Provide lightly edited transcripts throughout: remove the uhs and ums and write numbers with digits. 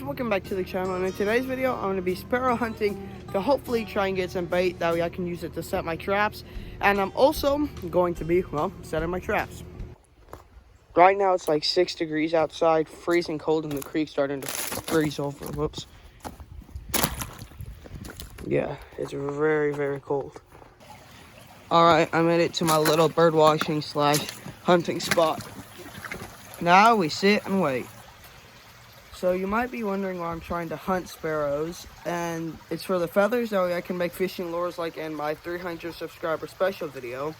Welcome back to the channel, and in today's video I'm going to be sparrow hunting to hopefully try and get some bait. That way I can use it to set my traps, and I'm also going to be, well, setting my traps. Right now it's like 6 degrees outside, freezing cold, and the creek's starting to freeze over. Whoops. Yeah, it's very, very cold. Alright, I made it to my little bird watching / hunting spot. Now we sit and wait. So you might be wondering why I'm trying to hunt sparrows, and it's for the feathers. That way I can make fishing lures like in my 300 subscriber special video.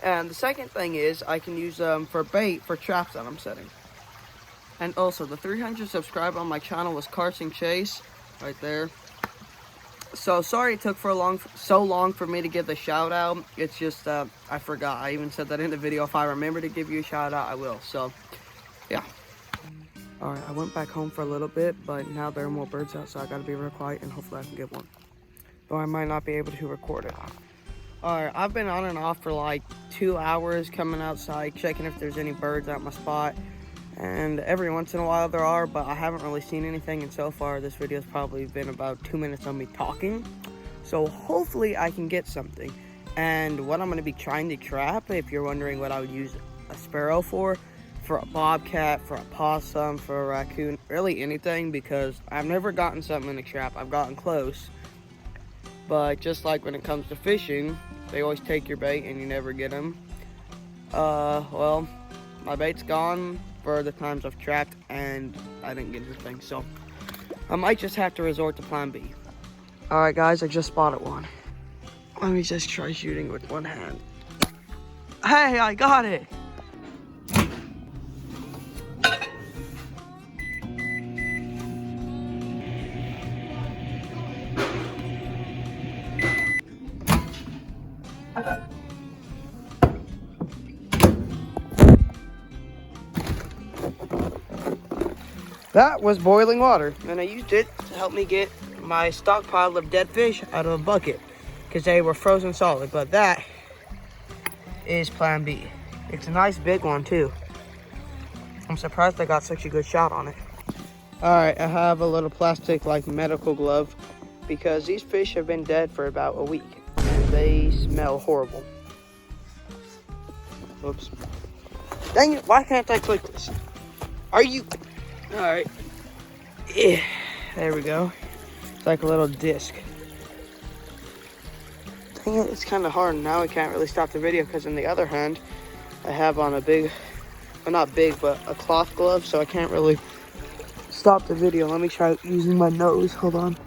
And the second thing is I can use them for bait for traps that I'm setting. And also the 300 subscriber on my channel was Carson Chase, right there. So sorry it took so long for me to give the shout out. It's just I forgot. I even said that in the video. If I remember to give you a shout out, I will. So yeah. Alright, I went back home for a little bit, but now there are more birds out, so I gotta be real quiet and hopefully I can get one. Though I might not be able to record it. Alright, I've been on and off for like 2 hours coming outside, checking if there's any birds at my spot. And every once in a while there are, but I haven't really seen anything, and so far this video's probably been about 2 minutes of me talking. So hopefully I can get something. And what I'm gonna be trying to trap, if you're wondering what I would use a sparrow for a bobcat, for a possum, for a raccoon, really anything, because I've never gotten something in a trap. I've gotten close, but just like when it comes to fishing, they always take your bait and you never get them. Well, my bait's gone for the times I've trapped and I didn't get anything, so I might just have to resort to plan B. Alright guys, I just spotted one. Let me just try shooting with one hand. Hey, I got it! That was boiling water, and I used it to help me get my stockpile of dead fish out of a bucket because they were frozen solid. But that is plan B. It's a nice big one too. I'm surprised I got such a good shot on it. Alright, I have a little plastic like medical glove because these fish have been dead for about a week and they smell horrible. Oops. Dang it, why can't I click this? Are you... Alright. Yeah, there we go. It's like a little disc. Dang it, it's kind of hard. Now I can't really stop the video because in the other hand, I have on a big, well not big, but a cloth glove, so I can't really stop the video. Let me try using my nose. Hold on.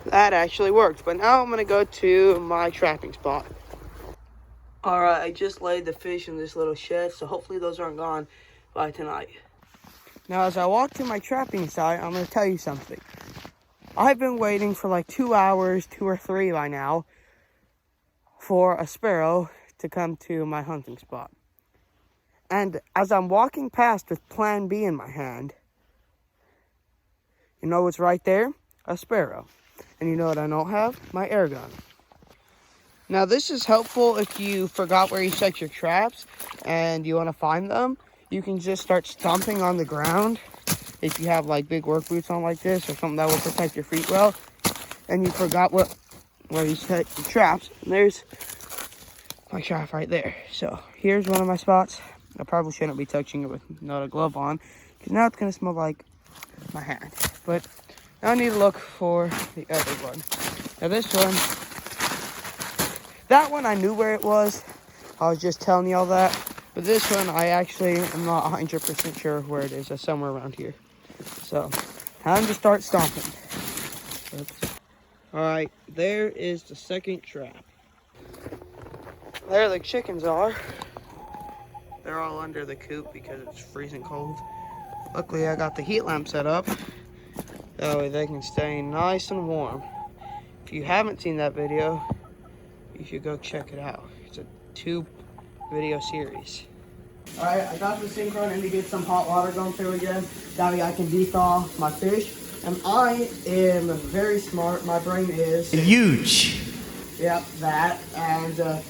That actually worked. But now I'm going to go to my trapping spot. Alright, I just laid the fish in this little shed, so hopefully those aren't gone by tonight. Now, as I walk to my trapping site, I'm going to tell you something. I've been waiting for like 2 hours, 2 or 3 by now, for a sparrow to come to my hunting spot. And as I'm walking past with plan B in my hand, you know what's right there? A sparrow. And you know what I don't have? My air gun. Now, this is helpful if you forgot where you set your traps and you want to find them. You can just start stomping on the ground if you have like big work boots on like this or something that will protect your feet well. And you forgot where you set your traps. And there's my trap right there. So here's one of my spots. I probably shouldn't be touching it with not a glove on because now it's going to smell like my hand. But now I need to look for the other one. Now this one, that one I knew where it was. I was just telling y'all that. But this one, I actually am not 100% sure where it is. It's somewhere around here. So, time to start stomping. Alright, there is the second trap. There the chickens are. They're all under the coop because it's freezing cold. Luckily, I got the heat lamp set up. That way they can stay nice and warm. If you haven't seen that video, you should go check it out. It's a 2-video series. Alright, I got the sink running to get some hot water going through again. That way I can de-thaw my fish. And I am very smart. My brain is huge. Yep, that. And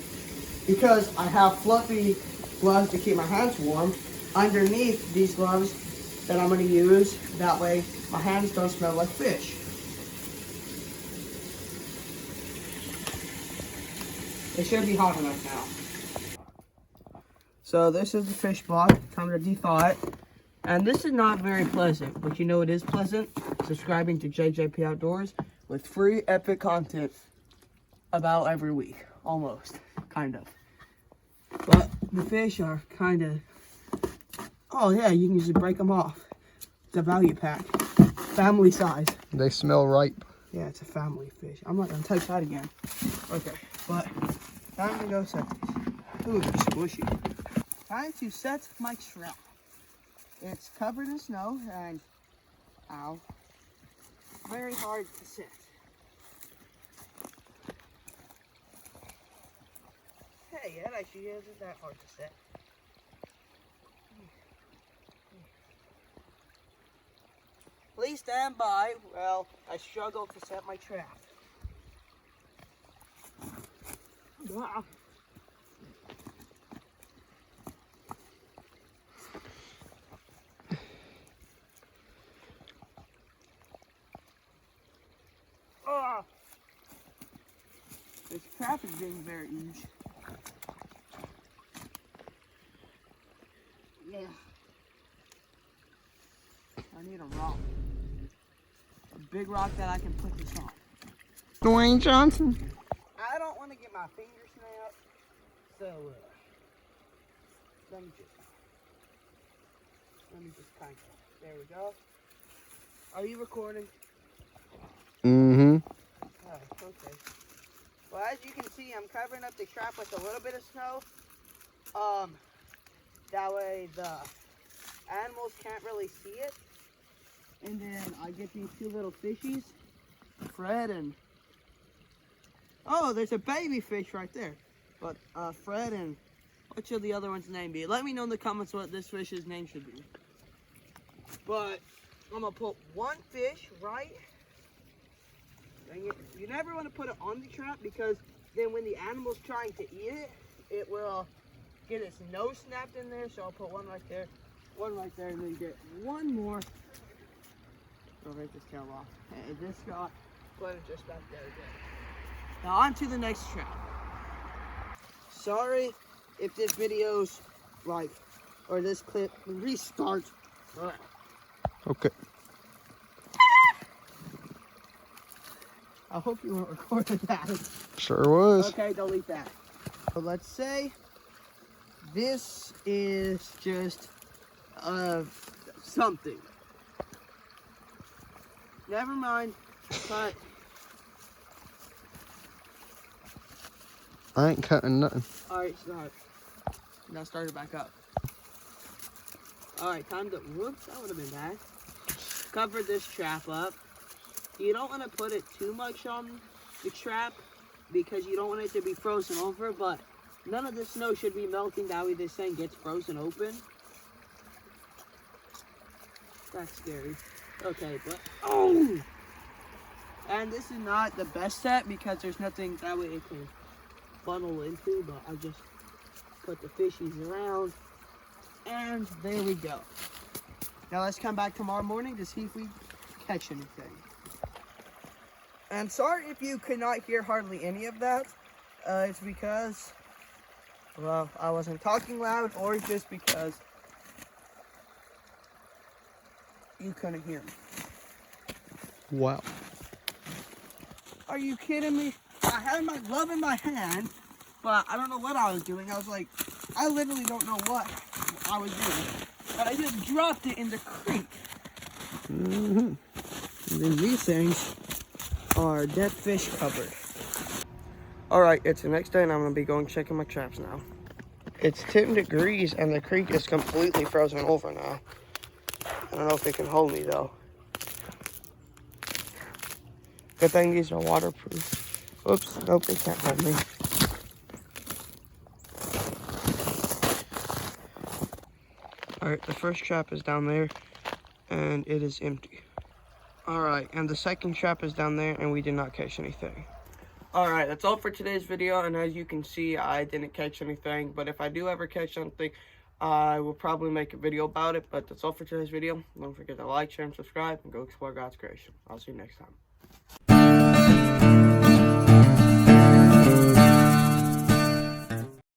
because I have fluffy gloves to keep my hands warm, underneath these gloves that I'm going to use, that way My hands don't smell like fish. It should be hot enough now. So this is the fish block. Time to dethaw it. And this is not very pleasant, but you know it is pleasant? Subscribing to JJP Outdoors with free epic content about every week. Almost. Kind of. But the fish are kind of... Oh yeah, you can just break them off. It's a value pack. Family size. They smell ripe. Yeah, it's a family fish. I'm not going to touch that again. Okay, but time to go set these. Ooh, they're squishy. Time to set my trap. It's covered in snow and, ow, very hard to set. Hey, it actually isn't that hard to set. Please stand by. Well, I struggle to set my trap. Wow. Oh. This trap is being very huge. Yeah. I need a rock. A big rock that I can put this on. Dwayne Johnson. I don't want to get my fingers snapped, so let me just kind of, there we go. Are you recording? Mm-hmm. Oh, okay. Well, as you can see, I'm covering up the trap with a little bit of snow. That way the animals can't really see it. And then I get these two little fishies, Fred and... Oh, there's a baby fish right there. But Fred and... What should the other one's name be? Let me know in the comments what this fish's name should be. But I'm going to put one fish right... Dang it. You never want to put it on the trap because then when the animal's trying to eat it, it will get its nose snapped in there. So I'll put one right there, and then get one more. Go right this tail off. And this guy, put it just back there again. Now on to the next trap. Sorry if this video's like, or this clip restarts. Alright. Okay. I hope you weren't recording that. Sure was. Okay, delete that. So let's say this is just something. Never mind, but I ain't cutting nothing. alright, start. Now start it back up. Alright, time to, whoops, that would have been bad. Cover this trap up. You don't want to put it too much on the trap because you don't want it to be frozen over, but none of the snow should be melting. That way this thing gets frozen open. That's scary. Okay, but, oh! And this is not the best set because there's nothing that way it can funnel into, but I just put the fishies around, and there we go. Now let's come back tomorrow morning to see if we catch anything. And sorry if you could not hear hardly any of that. It's because, well, I wasn't talking loud, or just because you couldn't hear me. Wow. Are you kidding me? I had my glove in my hand, but I don't know what I was doing. I was like, I literally don't know what I was doing. But I just dropped it in the creek. Mm-hmm. And then these things are dead fish covered. Alright, it's the next day and I'm going to be going checking my traps now. It's 10 degrees and the creek is completely frozen over now. I don't know if it can hold me though. Good thing these are waterproof. Oops, nope, it can't hold me. Alright, the first trap is down there and it is empty. Alright, and the second trap is down there and we did not catch anything. Alright, that's all for today's video, and as you can see, I didn't catch anything, but if I do ever catch something, I will probably make a video about it, but that's all for today's video. Don't forget to like, share, and subscribe, and go explore God's creation. I'll see you next time.